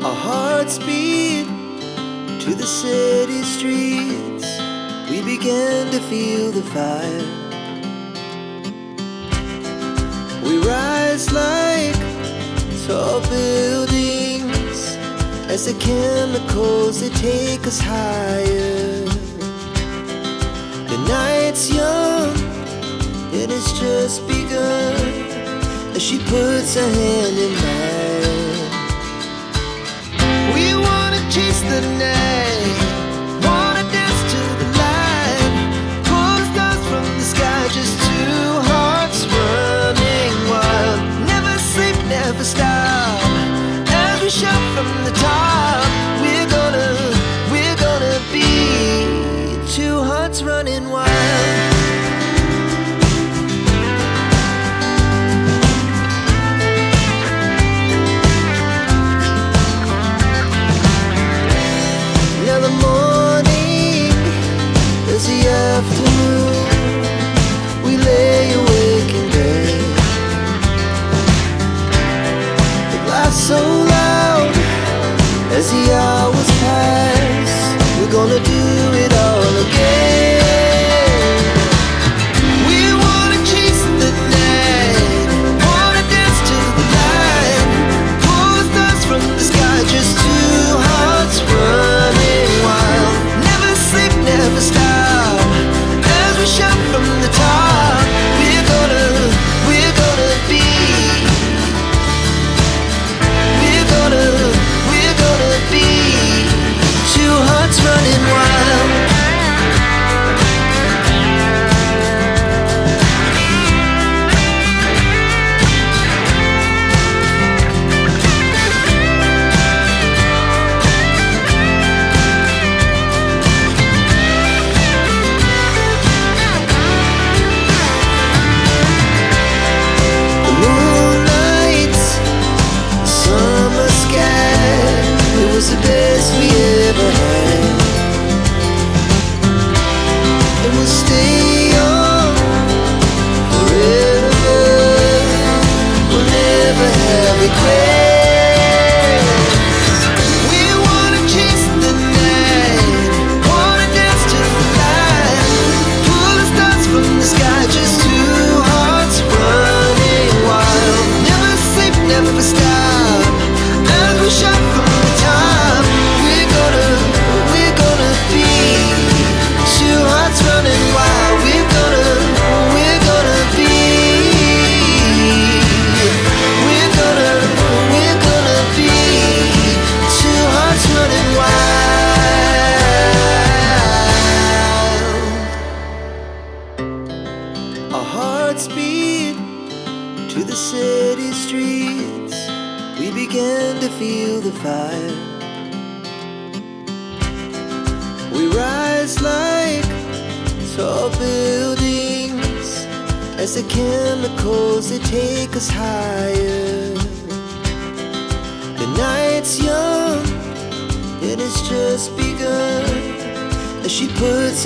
Our hearts beat to the city streets. We began to feel the fire. We rise like tall buildings as the chemicals, they take us higher. The night's young, it has just begun, as she puts her hand in mine. We wanna chase the night, wanna dance to the light, pull stars from the sky, just two hearts running wild. Never sleep, never stop, as we shout from the top. We're gonna be two hearts running wild. Now the morning is the afternoon. We lay awake in bed. The laughs so loud as the hours pass. We're gonna do it all again. We wanna chase the night, wanna dance to the light, pull stars from the sky, just two hearts running wild. Never sleep, never stop, as we shout from the top. We're gonna be, we're gonna be two hearts running wild. The moonlight, summer sky, it was the best we ever had. And we'll stay on forever. We'll never have regrets. We wanna chase the night, wanna dance to the light, pull the stars from the sky, just two hearts running wild. Never sleep, never stop, as we shout from the top. We're gonna be two hearts running wild. We're gonna be, we're gonna be two hearts running wild. Our hearts beat to the city streets. We began to feel the fire. We rise like tall buildings as the chemicals, they take us higher. The night's young, it has just begun, as she puts